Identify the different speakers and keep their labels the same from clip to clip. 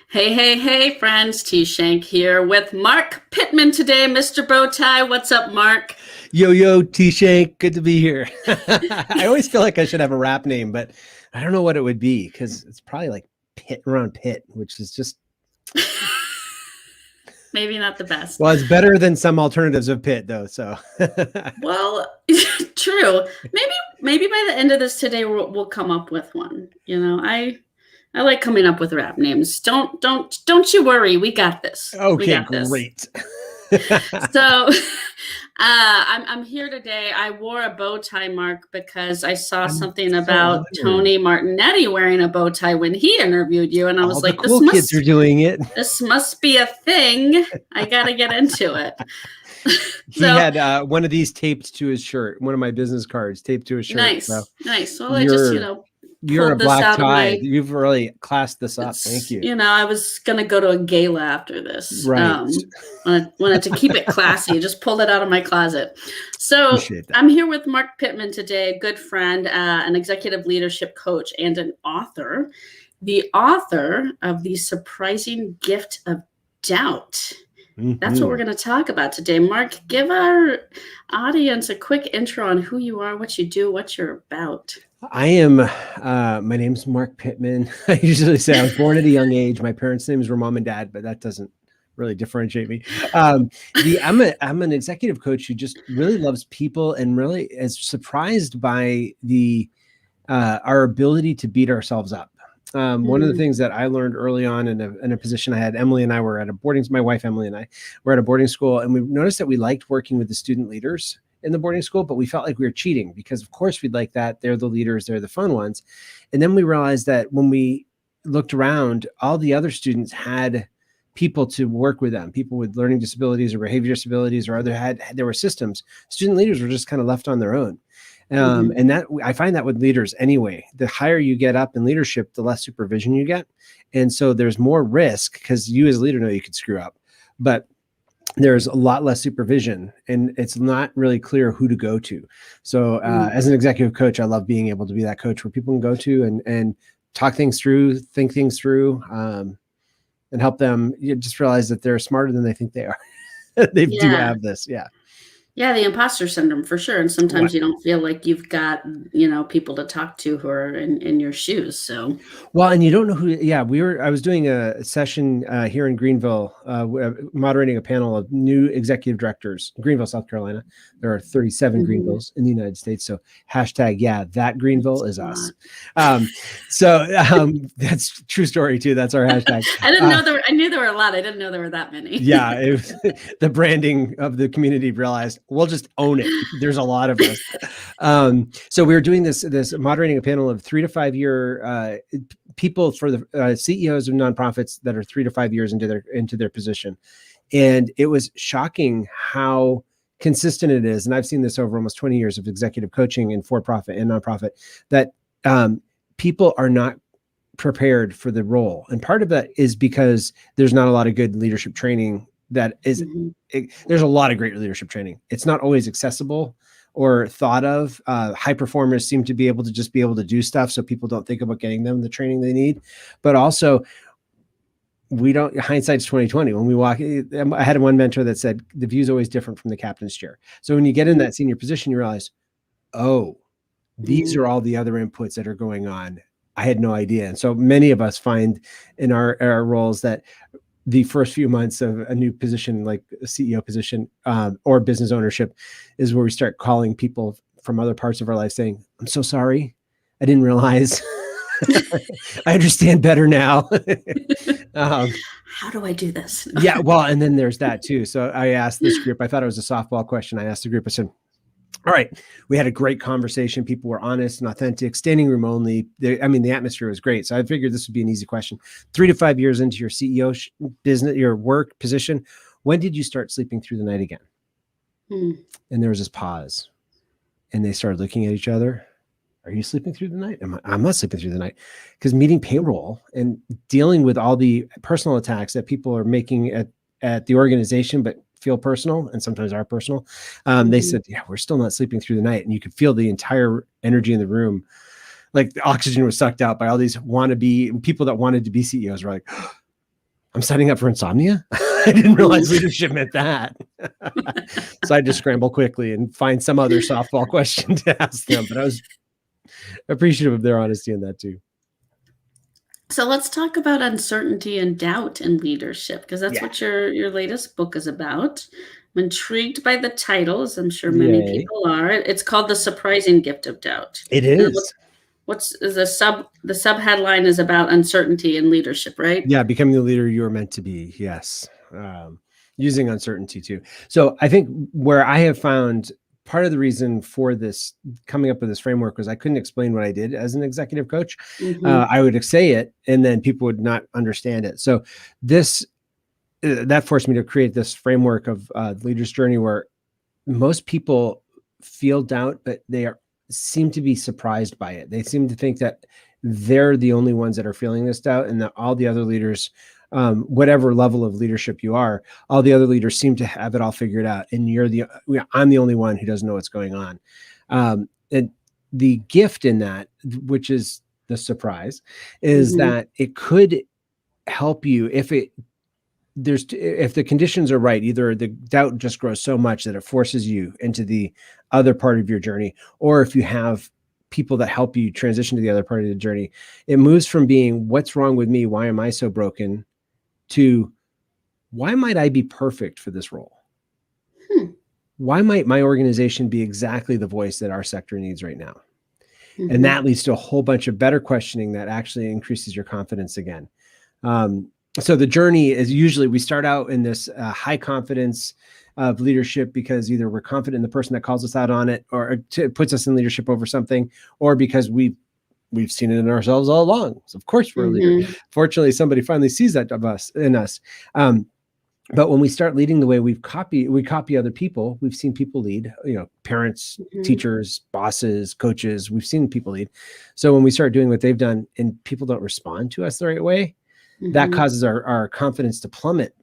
Speaker 1: Hey, hey, hey, friends. T Shank here with Marc Pitman today, Mr. Bowtie. What's up, Marc?
Speaker 2: Yo, T Shank, good to be here. I always feel like I should have a rap name, but I don't know what it would be because it's probably like Pit around Pit, which is just,
Speaker 1: Maybe not the best.
Speaker 2: well, it's better than some alternatives of Pit, though. So,
Speaker 1: Well, true. Maybe by the end of this today, we'll come up with one. I like coming up with rap names. Don't you worry. We got this. We
Speaker 2: okay,
Speaker 1: got this.
Speaker 2: great.
Speaker 1: So, I'm here today. I wore a bow tie, Marc, because I saw something about Tony Martignetti wearing a bow tie when he interviewed you, and I was
Speaker 2: All
Speaker 1: like,
Speaker 2: the cool kids are doing it.
Speaker 1: This must be a thing. I got to get into it.
Speaker 2: He had one of these taped to his shirt, one of my business cards taped to his shirt.
Speaker 1: Nice,
Speaker 2: so
Speaker 1: nice. Well, I just,
Speaker 2: you're a
Speaker 1: pulled this
Speaker 2: black
Speaker 1: out of
Speaker 2: tie.
Speaker 1: my-
Speaker 2: You've really classed this up. Thank you.
Speaker 1: I was going to go to a gala after this.
Speaker 2: Right.
Speaker 1: Wanted to keep it classy. Just pulled it out of my closet. So
Speaker 2: Appreciate that.
Speaker 1: I'm here with Marc Pitman today, a good friend, an executive leadership coach, and an author. The author of The Surprising Gift of Doubt. That's what we're going to talk about today. Marc, give our audience a quick intro on who you are, what you do, what you're about.
Speaker 2: I am, my name's Marc Pitman. I usually say I was born at a young age. My parents' names were mom and dad, but that doesn't really differentiate me. I'm an executive coach who just really loves people and really is surprised by our ability to beat ourselves up. One of the things that I learned early on in a position I had, Emily and I were at my wife, Emily and I were at a boarding school, and we noticed that we liked working with the student leaders in the boarding school, but we felt like we were cheating because of course we'd like that. They're the leaders, they're the fun ones. And then we realized that when we looked around, all the other students had people to work with them, people with learning disabilities or behavior disabilities, or there were systems. Student leaders were just kind of left on their own. And that I find that with leaders anyway, the higher you get up in leadership, the less supervision you get. And so there's more risk because you as a leader know you could screw up, but there's a lot less supervision and it's not really clear who to go to. So as an executive coach, I love being able to be that coach where people can go to and talk things through, think things through, and help them just realize that they're smarter than they think they are. They do have this. Yeah.
Speaker 1: Yeah, the imposter syndrome for sure. And sometimes you don't feel like you've got, people to talk to who are in your shoes. So,
Speaker 2: well, and you don't know who, I was doing a session here in Greenville, moderating a panel of new executive directors, Greenville, South Carolina. There are 37 Greenvilles in the United States. So hashtag, that Greenville is us. That's true story too. That's our hashtag.
Speaker 1: I didn't know I knew there were a lot. I didn't know there were that many.
Speaker 2: Yeah. It was, the branding of the community realized, we'll just own it. There's a lot of us. So we were doing this moderating a panel of 3 to 5 year people for the CEOs of nonprofits that are 3 to 5 years into their position. And it was shocking how consistent it is. And I've seen this over almost 20 years of executive coaching in for-profit and nonprofit, that people are not prepared for the role. And part of that is because there's not a lot of good leadership training that is, there's a lot of great leadership training. It's not always accessible or thought of. High performers seem to be able to do stuff. So people don't think about getting them the training they need, but also hindsight's 2020. When we walk, I had one mentor that said, the view is always different from the captain's chair. So when you get in that senior position, you realize, oh, these are all the other inputs that are going on. I had no idea. And so many of us find in our roles that the first few months of a new position, like a CEO position or business ownership, is where we start calling people from other parts of our life saying, I'm so sorry. I didn't realize. I understand better now.
Speaker 1: How do I do this?
Speaker 2: Yeah, well, and then there's that too. So I asked this group, I thought it was a softball question. I asked the group, I said, all right, we had a great conversation. People were honest and authentic, standing room only. The atmosphere was great. So I figured this would be an easy question. 3 to 5 years into your CEO business, your work position, when did you start sleeping through the night again? And there was this pause and they started looking at each other. Are you sleeping through the night? I'm not sleeping through the night, because meeting payroll and dealing with all the personal attacks that people are making at the organization, but feel personal and sometimes are personal. They said, yeah, we're still not sleeping through the night. And you could feel the entire energy in the room. Like the oxygen was sucked out by all these wannabe people that wanted to be CEOs. Were like, I'm signing up for insomnia. I didn't realize leadership meant that. So I just scramble quickly and find some other softball question to ask them. But I was appreciative of their honesty in that too.
Speaker 1: So let's talk about uncertainty and doubt in leadership, because that's what your latest book is about. I'm intrigued by the title, as I'm sure many people are. It's called The Surprising Gift of Doubt.
Speaker 2: It is.
Speaker 1: What's the sub headline is about uncertainty in leadership, right?
Speaker 2: Yeah, becoming the leader you are meant to be. Yes. Using uncertainty too. So I think where I have found part of the reason for this coming up with this framework was I couldn't explain what I did as an executive coach. I would say it and then people would not understand it. So that forced me to create this framework of leader's journey where most people feel doubt, but they seem to be surprised by it. They seem to think that they're the only ones that are feeling this doubt and that all the other leaders, whatever level of leadership you are, all the other leaders seem to have it all figured out. And I'm the only one who doesn't know what's going on. And the gift in that, which is the surprise, is that it could help you if the conditions are right. Either the doubt just grows so much that it forces you into the other part of your journey, or if you have people that help you transition to the other part of the journey, it moves from being what's wrong with me, why am I so broken, to why might I be perfect for this role? Why might my organization be exactly the voice that our sector needs right now? And that leads to a whole bunch of better questioning that actually increases your confidence again. So the journey is usually we start out in this high confidence of leadership because either we're confident in the person that calls us out on it or puts us in leadership over something, or because we've seen it in ourselves all along. So of course we're a leader. Fortunately, somebody finally sees that in us. But when we start leading the way we copy other people. We've seen people lead, parents, teachers, bosses, coaches. We've seen people lead. So when we start doing what they've done and people don't respond to us the right way, that causes our confidence to plummet.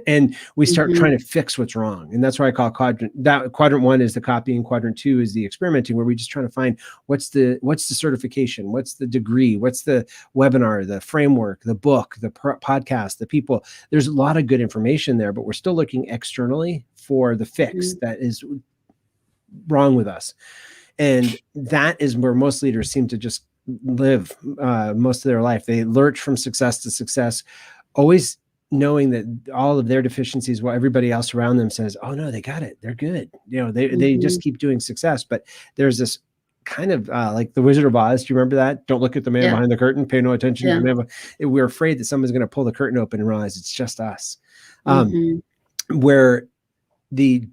Speaker 2: And we start trying to fix what's wrong. And that's why I call quadrant 1 is the copying, quadrant 2 is the experimenting, where we just trying to find what's the certification, what's the degree, what's the webinar, the framework, the book, the podcast, the people. There's a lot of good information there, but we're still looking externally for the fix that is wrong with us. And that is where most leaders seem to just live most of their life. They lurch from success to success, always knowing that all of their deficiencies, while everybody else around them says, oh no, they got it, they're good. They just keep doing success. But there's this kind of like the Wizard of Oz. Do you remember that? Don't look at the man behind the curtain, pay no attention to the man. We're afraid that someone's going to pull the curtain open and realize it's just us. Where the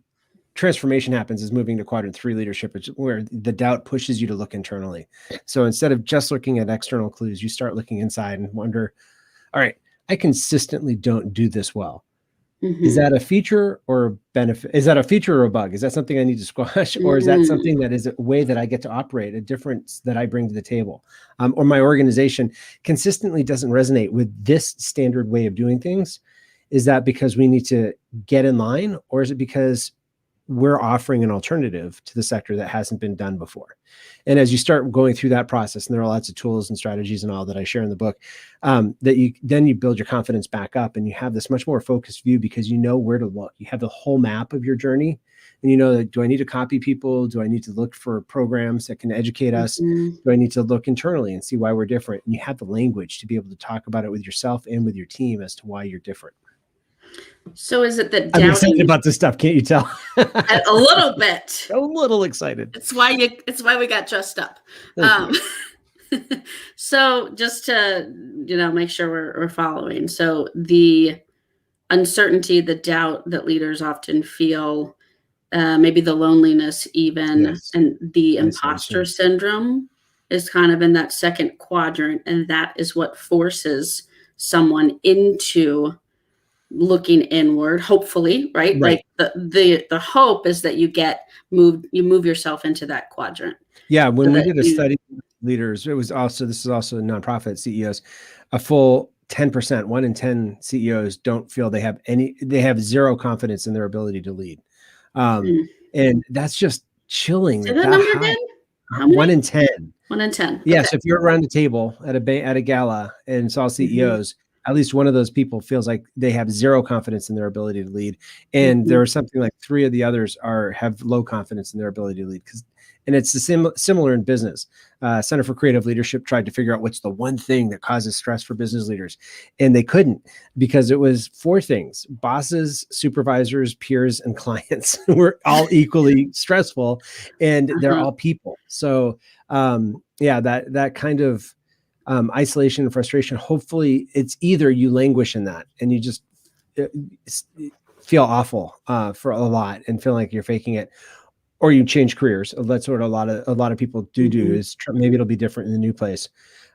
Speaker 2: transformation happens is moving to quadrant 3 leadership, where the doubt pushes you to look internally. So instead of just looking at external clues, you start looking inside and wonder, all right, I consistently don't do this well. Is that a feature or a benefit? Is that a feature or a bug? Is that something I need to squash? Or is that something that is a way that I get to operate, a difference that I bring to the table? Or my organization consistently doesn't resonate with this standard way of doing things. Is that because we need to get in line? Or is it because we're offering an alternative to the sector that hasn't been done before? And as you start going through that process, and there are lots of tools and strategies and all that I share in the book, that you build your confidence back up, and you have this much more focused view because you know where to look. You have the whole map of your journey, and you know that, do I need to copy people? Do I need to look for programs that can educate us? Do I need to look internally and see why we're different? And you have the language to be able to talk about it with yourself and with your team as to why you're different.
Speaker 1: So is it that
Speaker 2: I'm excited about this stuff? Can't you tell?
Speaker 1: A little bit.
Speaker 2: A little excited.
Speaker 1: It's why we got dressed up. So just to make sure we're following. So the uncertainty, the doubt that leaders often feel, maybe the loneliness even, and the imposter syndrome is kind of in that second quadrant, and that is what forces someone into looking inward, hopefully, right? Like the hope is that you move yourself into that quadrant.
Speaker 2: Yeah. When we did a study with leaders, this is also nonprofit CEOs, a full 10%, 1 in 10 CEOs don't feel they have zero confidence in their ability to lead. And that's just chilling.
Speaker 1: Say that number again? How many?
Speaker 2: 1 in 10.
Speaker 1: 1 in 10.
Speaker 2: Yes. If you're around the table at a gala and saw CEOs, at least one of those people feels like they have zero confidence in their ability to lead. And there are something like 3 of the others have low confidence in their ability to lead. And it's similar in business. Center for Creative Leadership tried to figure out what's the one thing that causes stress for business leaders. And they couldn't, because it was 4 things: bosses, supervisors, peers, and clients were all equally stressful, and they're all people. So that kind of isolation and frustration, hopefully it's either you languish in that and you just feel awful for a lot and feel like you're faking it, or you change careers. That's what a lot of people do is maybe it'll be different in the new place.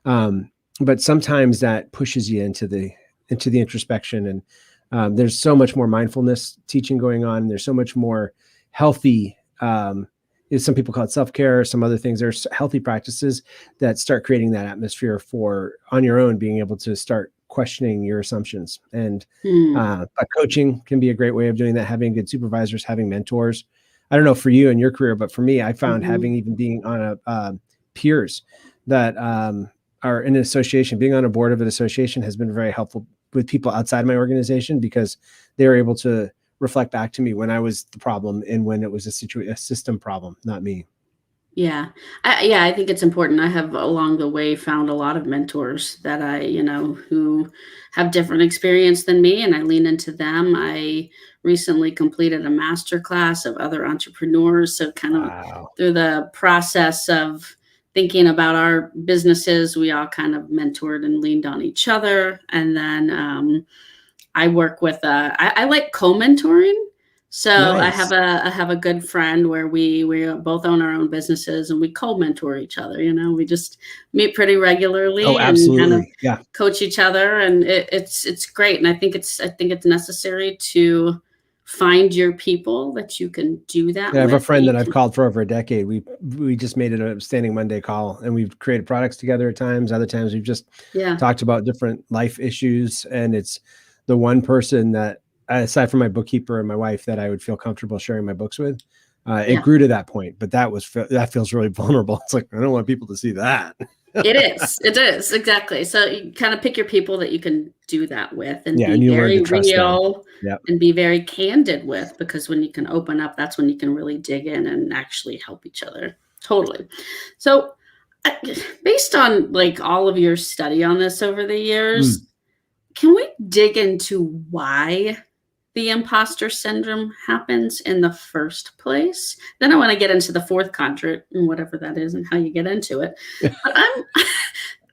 Speaker 2: But sometimes that pushes you into the introspection, and there's so much more mindfulness teaching going on. There's so much more healthy, some people call it self-care, some other things. There's healthy practices that start creating that atmosphere for, on your own, being able to start questioning your assumptions. And coaching can be a great way of doing that. Having good supervisors, having mentors. I don't know for you and your career, but for me, I found being on peers that are in an association, being on a board of an association has been very helpful with people outside my organization, because they were able to reflect back to me when I was the problem and when it was a system problem, not me.
Speaker 1: Yeah. I think it's important. I have along the way found a lot of mentors that who have different experience than me, and I lean into them. I recently completed a master class of other entrepreneurs. So kind of through the process of thinking about our businesses, we all kind of mentored and leaned on each other. And then I work with I like co-mentoring. So nice. I have a good friend where we both own our own businesses, and we co-mentor each other. We just meet pretty regularly and kind of coach each other, and it's great. And I think it's necessary to find your people that you can do that.
Speaker 2: I have a friend that I've called for over a decade. We just made it a standing Monday call, and we've created products together at times. Other times we've just talked about different life issues, and it's the one person that, aside from my bookkeeper and my wife, that I would feel comfortable sharing my books with. It grew to that point, but that feels really vulnerable. It's like, I don't want people to see that.
Speaker 1: It is exactly. So you kind of pick your people that you can do that with, and be very real and be very candid with, because when you can open up, that's when you can really dig in and actually help each other. Totally. So based on like all of your study on this over the years, can we dig into why the imposter syndrome happens in the first place? Then I want to get into the 4th quadrant and whatever that is and how you get into it. But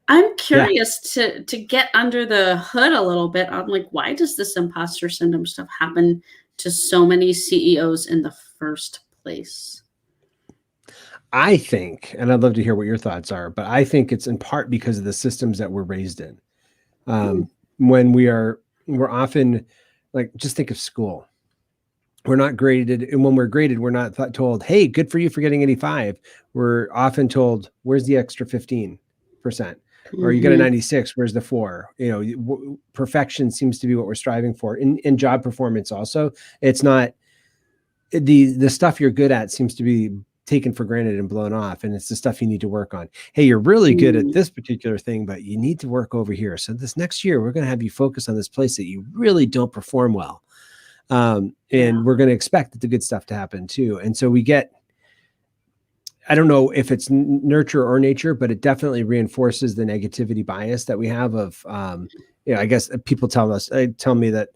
Speaker 1: I'm curious to get under the hood a little bit on, like, why does this imposter syndrome stuff happen to so many CEOs in the first place?
Speaker 2: I think, and I'd love to hear what your thoughts are, but I think it's in part because of the systems that we're raised in. When we're often, like, just think of school. We're not graded. And when we're graded, we're not told, hey, good for you for getting 85. We're often told, where's the extra 15%? Or you got a 96, where's the 4? Perfection seems to be what we're striving for. In job performance also, it's not, the stuff you're good at seems to be taken for granted and blown off, and it's the stuff you need to work on. Hey, you're really good at this particular thing, but you need to work over here. So this next year, we're going to have you focus on this place that you really don't perform well. And we're going to expect the good stuff to happen too. And so we get, I don't know if it's nurture or nature, but it definitely reinforces the negativity bias that we have of, I guess people tell me that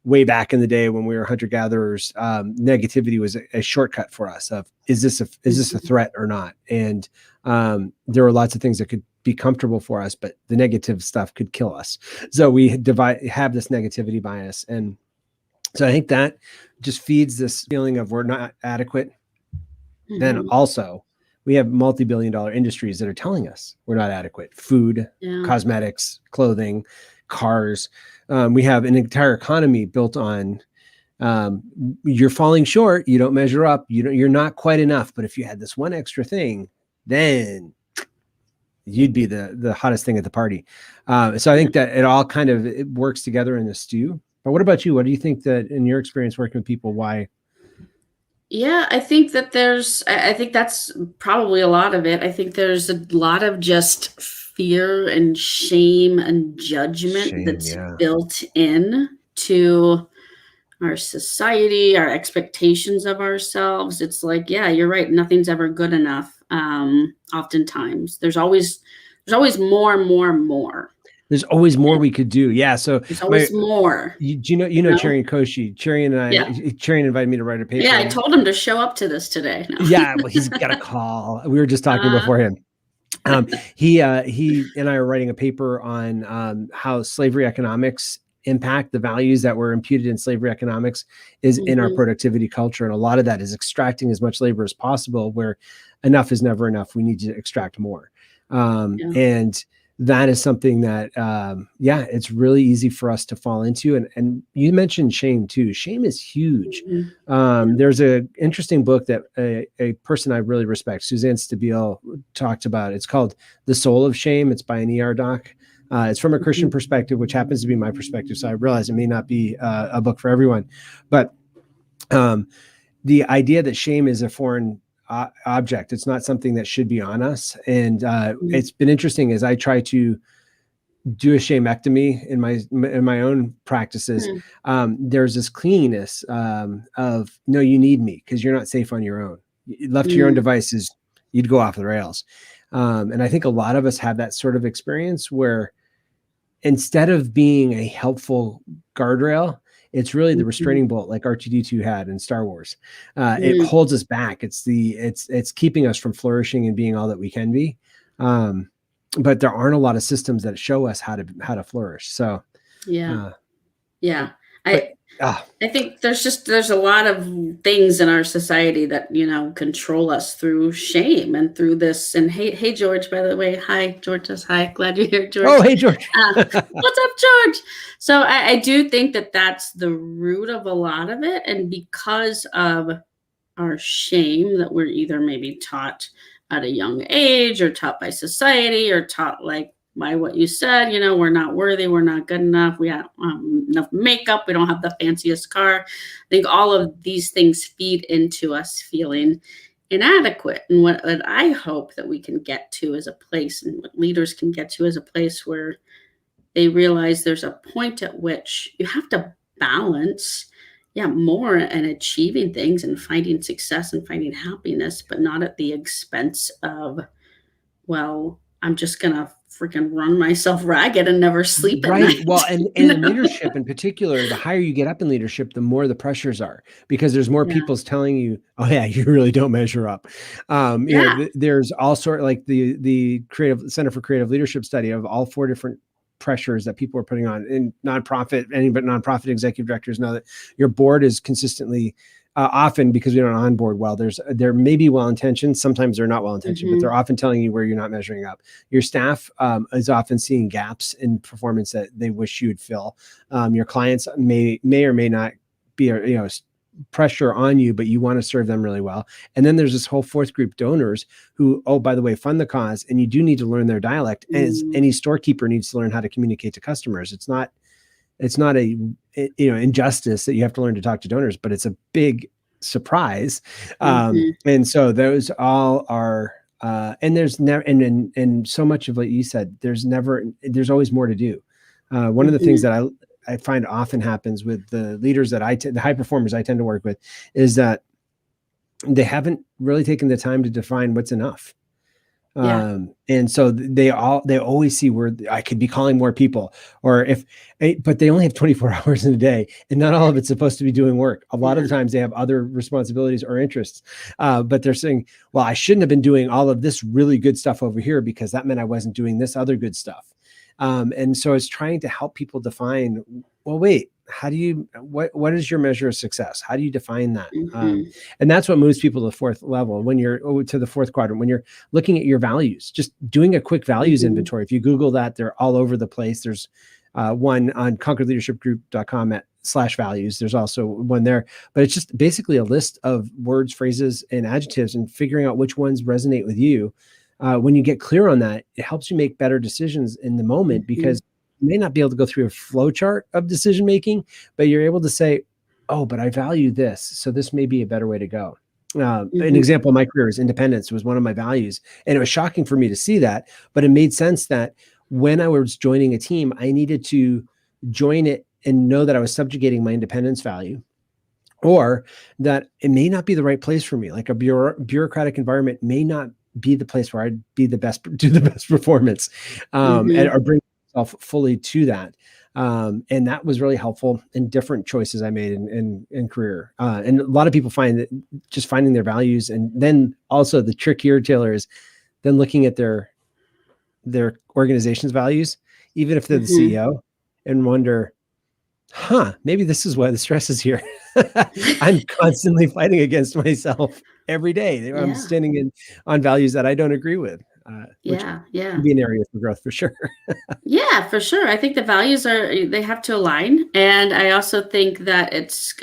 Speaker 2: way back in the day when we were hunter-gatherers, negativity was a shortcut for us of, is this a threat or not? And there were lots of things that could be comfortable for us, but the negative stuff could kill us. So we have this negativity bias. And so I think that just feeds this feeling of we're not adequate. Then also we have multi-billion-dollar industries that are telling us we're not adequate. Food, cosmetics, clothing, cars. We have an entire economy built on you're falling short, you don't measure up, you're not quite enough. But if you had this one extra thing, then you'd be the hottest thing at the party. So I think that it all kind of it works together in the stew. But what about you? What do you think that in your experience working with people, why?
Speaker 1: Yeah, I think that I think that's probably a lot of it. I think there's a lot of just fear and shame and judgment that's built in to our society, our expectations of ourselves. It's like, yeah, you're right. Nothing's ever good enough. Oftentimes there's always more and more and more.
Speaker 2: There's always more we could do. Yeah. So
Speaker 1: there's always more.
Speaker 2: You know, Cherian Koshi. Cherian and I, Cherian invited me to write a paper.
Speaker 1: Yeah, I told him to show up to this today. No.
Speaker 2: Yeah, well, he's got a call. We were just talking beforehand. He and I are writing a paper on how slavery economics impact the values that were imputed in slavery economics is in our productivity culture. And a lot of that is extracting as much labor as possible, where enough is never enough. We need to extract more. And that is something that, it's really easy for us to fall into. And you mentioned shame too. Shame is huge. There's an interesting book that a person I really respect, Suzanne Stabile, talked about. It's called The Soul of Shame. It's by an ER doc. It's from a Christian perspective, which happens to be my perspective. So I realize it may not be a book for everyone, but the idea that shame is a foreign object, it's not something that should be on us. And it's been interesting as I try to do a shamectomy in my own practices. There's this cleanliness of, no, you need me because you're not safe on your own. Left to your own devices, you'd go off the rails. And I think a lot of us have that sort of experience where instead of being a helpful guardrail, it's really the restraining bolt like R2-D2 had in Star Wars. It holds us back. It's keeping us from flourishing and being all that we can be. But there aren't a lot of systems that show us how to flourish. So I think there's a lot of things in our society that, control us through shame and through this. And hey, George, by the way, hi, George says hi. Glad you're here, George. Oh, hey, George.
Speaker 1: What's up, George? So I do think that that's the root of a lot of it. And because of our shame that we're either maybe taught at a young age or taught by society or taught like by what you said, we're not worthy, we're not good enough, we have enough makeup, we don't have the fanciest car. I think all of these things feed into us feeling inadequate. And what I hope that we can get to as a place, and what leaders can get to as a place where they realize there's a point at which you have to balance more and achieving things and finding success and finding happiness, but not at the expense of, well, I'm just gonna freaking run myself ragged and never sleep at night.
Speaker 2: Well, and in leadership in particular, the higher you get up in leadership, the more the pressures are, because there's more people's telling you, oh yeah, you really don't measure up. There's all sort, like the Creative Center for Creative Leadership study of all 4 different pressures that people are putting on in nonprofit executive directors know that your board is consistently often, because we don't onboard well, there may be well-intentioned, sometimes they're not well-intentioned, but they're often telling you where you're not measuring up. Your staff is often seeing gaps in performance that they wish you would fill. Your clients may or may not be pressure on you, but you want to serve them really well. And then there's this whole 4th group, donors, who, oh, by the way, fund the cause, and you do need to learn their dialect. As any storekeeper needs to learn how to communicate to customers. It's not a injustice that you have to learn to talk to donors, but it's a big surprise. And so those all are and there's never, and so much of what you said, there's always more to do. One of the things that I find often happens with the leaders that the high performers I tend to work with, is that they haven't really taken the time to define what's enough. And so they always see where I could be calling more people, but they only have 24 hours in a day, and not all of it's supposed to be doing work. A lot of the times they have other responsibilities or interests, but they're saying, well, I shouldn't have been doing all of this really good stuff over here because that meant I wasn't doing this other good stuff. And so it's trying to help people define, well, wait, what is your measure of success? How do you define that? And that's what moves people to the 4th level. When you're to the 4th quadrant, when you're looking at your values, just doing a quick values inventory. If you Google that, they're all over the place. There's one on conquerleadershipgroup.com/values. There's also one there, but it's just basically a list of words, phrases, and adjectives, and figuring out which ones resonate with you. When you get clear on that, it helps you make better decisions in the moment, because you may not be able to go through a flow chart of decision making, but you're able to say, oh, but I value this, so this may be a better way to go. An example of my career is independence was one of my values. And it was shocking for me to see that, but it made sense that when I was joining a team, I needed to join it and know that I was subjugating my independence value, or that it may not be the right place for me. Like a bureaucratic environment may not be the place where I'd be the best, do the best performance, or bring myself fully to that. And that was really helpful in different choices I made in career. And a lot of people find that just finding their values, and then also the trick here, Taylor, is then looking at their organization's values, even if they're the CEO, and wonder, maybe this is why the stress is here. I'm constantly fighting against myself every day. I'm standing on values that I don't agree with. Which can be an area for growth for sure.
Speaker 1: Yeah, for sure. I think the values they have to align. And I also think that it's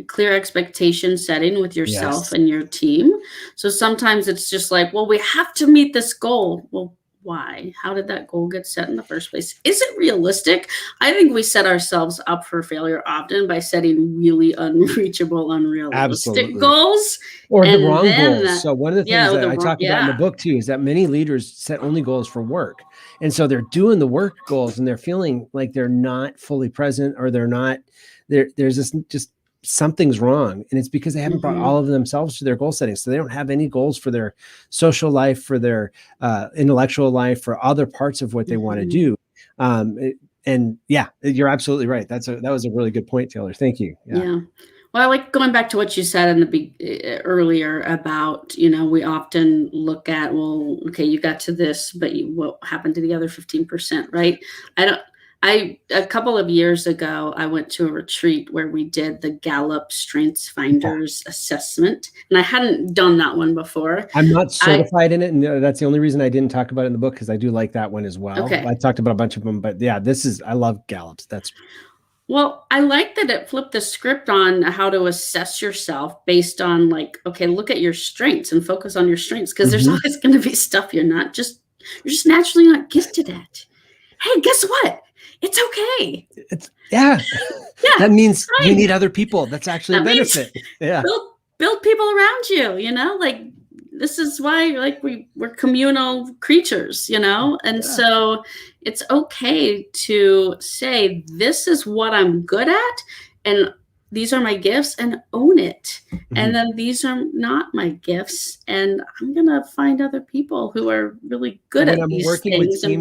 Speaker 1: clear expectation setting with yourself and your team. So sometimes it's just like, well, we have to meet this goal. Well, why? How did that goal get set in the first place? Is it realistic? I think we set ourselves up for failure often by setting really unreachable, unrealistic goals.
Speaker 2: Or the wrong goals. So one of the things that I talk about in the book too is that many leaders set only goals for work. And so they're doing the work goals and they're feeling like they're not fully present, or they're not, there's this just something's wrong. And it's because they haven't brought all of themselves to their goal setting. So they don't have any goals for their social life, for their intellectual life, for other parts of what they want to do. And yeah, you're absolutely right. That was a really good point, Taylor. Thank you.
Speaker 1: Yeah. Well, I like going back to what you said earlier about, we often look at, well, okay, you got to this, but what happened to the other 15%, right? A couple of years ago, I went to a retreat where we did the Gallup Strengths Finders assessment, and I hadn't done that one before.
Speaker 2: I'm not certified in it, and that's the only reason I didn't talk about it in the book, because I do like that one as well.
Speaker 1: Okay.
Speaker 2: I talked about a bunch of them, but yeah, I love Gallup's.
Speaker 1: Well, I like that it flipped the script on how to assess yourself based on okay, look at your strengths and focus on your strengths, because there's always going to be stuff you're just naturally not gifted at. Hey, guess what? It's okay.
Speaker 2: That means you need other people. That's actually a benefit.
Speaker 1: Build people around you, this is why we're communal creatures, and so it's okay to say, this is what I'm good at, and these are my gifts, and own it. And then these are not my gifts, and I'm going to find other people who are really good at these things, and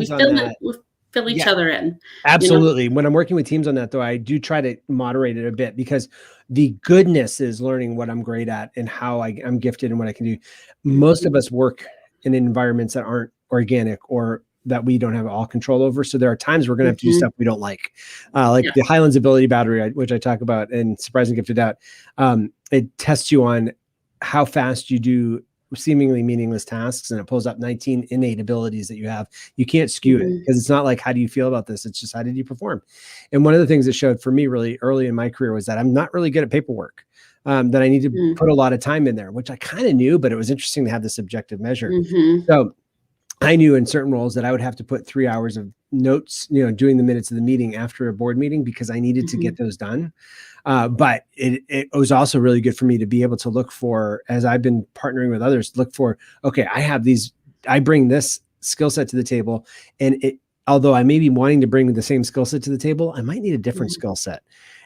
Speaker 1: we fill each other in.
Speaker 2: Absolutely. When I'm working with teams on that, though, I do try to moderate it a bit, because the goodness is learning what I'm great at and how I'm gifted and what I can do. Most of us work in environments that aren't organic, or that we don't have all control over. So there are times we're going to have to do stuff we don't like the Highlands Ability Battery, which I talk about in Surprising Gifted Out. It tests you on how fast you do seemingly meaningless tasks, and it pulls up 19 innate abilities that you have. You can't skew it, because it's not like, how do you feel about this? It's just, how did you perform? And one of the things that showed for me really early in my career was that I'm not really good at paperwork, that I need to put a lot of time in there, which I kind of knew, but it was interesting to have this objective measure. So I knew in certain roles that I would have to put 3 hours of notes, doing the minutes of the meeting after a board meeting, because I needed to get those done. But it was also really good for me to be able to look for, as I've been partnering with others, look for, okay, I bring this skill set to the table, and although I may be wanting to bring the same skill set to the table, I might need a different skill set.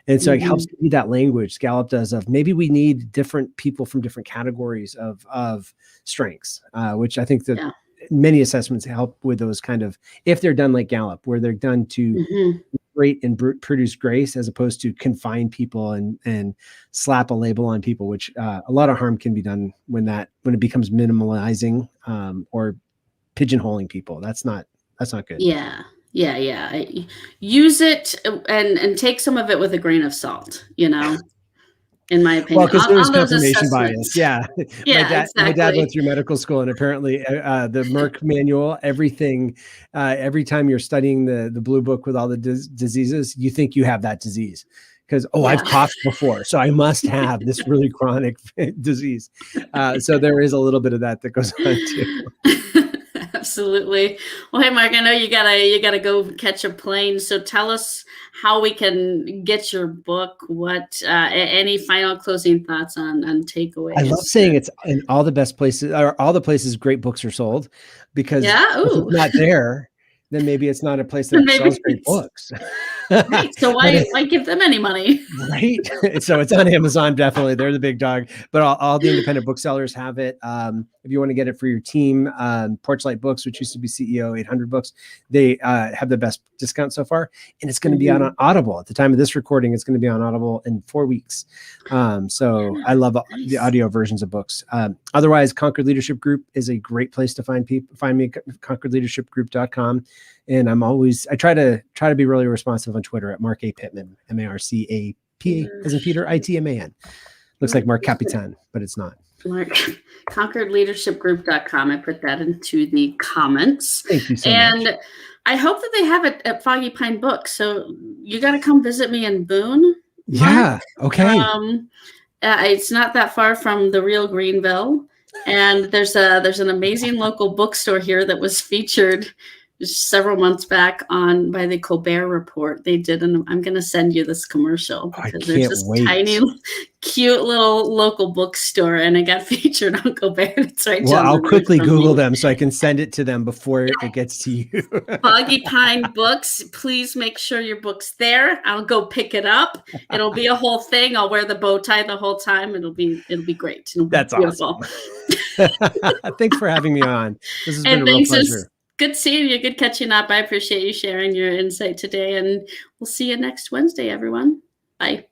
Speaker 2: And so it helps give you that language, Gallup does, of maybe we need different people from different categories of strengths, which I think that many assessments help with those kind of, if they're done like Gallup, where they're done to create and produce grace, as opposed to confine people and slap a label on people, which a lot of harm can be done when it becomes minimalizing or pigeonholing people. That's not good.
Speaker 1: Yeah. Use it and take some of it with a grain of salt, in my opinion.
Speaker 2: Well, because there's confirmation bias. Yeah. My dad went through medical school, and apparently the Merck manual, everything, every time you're studying the blue book with all the diseases, you think you have that disease. Because, I've coughed before, so I must have this really chronic disease. So there is a little bit of that goes on too.
Speaker 1: Absolutely. Well, hey, Mark, I know you gotta go catch a plane. So tell us how we can get your book. What any final closing thoughts on
Speaker 2: I love
Speaker 1: takeaways?
Speaker 2: saying it's in all the best places, or all the places great books are sold, because
Speaker 1: Yeah.
Speaker 2: if it's
Speaker 1: Ooh.
Speaker 2: not there, then maybe it's not a place that sells
Speaker 1: Maybe
Speaker 2: great
Speaker 1: it's
Speaker 2: books.
Speaker 1: right. So
Speaker 2: But
Speaker 1: why give them any money?
Speaker 2: right. So it's on Amazon, definitely. They're the big dog, but all the independent booksellers have it. If you want to get it for your team, Porchlight Books, which used to be CEO 800 Books, they have the best discount so far. And it's going to be on Audible. At the time of this recording, it's going to be on Audible in 4 weeks. So I love the audio versions of books. Otherwise, Conquered Leadership Group is a great place to find people. Find me at conqueredleadershipgroup.com. And I try to be really responsive on Twitter at Marc A. Pitman, MARCAPA as in Peter, ITMAN. Looks like Marc Capitan, but it's not.
Speaker 1: Mark, conqueredleadershipgroup.com. I put that into the comments.
Speaker 2: Thank you so
Speaker 1: much.
Speaker 2: And
Speaker 1: I hope that they have it at Foggy Pine Books. So you got to come visit me in Boone. Mark.
Speaker 2: Yeah. Okay.
Speaker 1: It's not that far from the real Greenville. And there's an amazing local bookstore here that was featured several months back by the Colbert Report. They did, and I'm going to send you this commercial because there's this tiny, cute little local bookstore, and it got featured on Colbert. It's right.
Speaker 2: Well, I'll quickly Google them so I can send it to them before it gets to you.
Speaker 1: Foggy Pine Books. Please make sure your book's there. I'll go pick it up. It'll be a whole thing. I'll wear the bow tie the whole time. It'll be great.
Speaker 2: That's beautiful. Awesome. Thanks for having me on. This has been a real pleasure.
Speaker 1: Good seeing you. Good catching up. I appreciate you sharing your insight today, and we'll see you next Wednesday, everyone. Bye.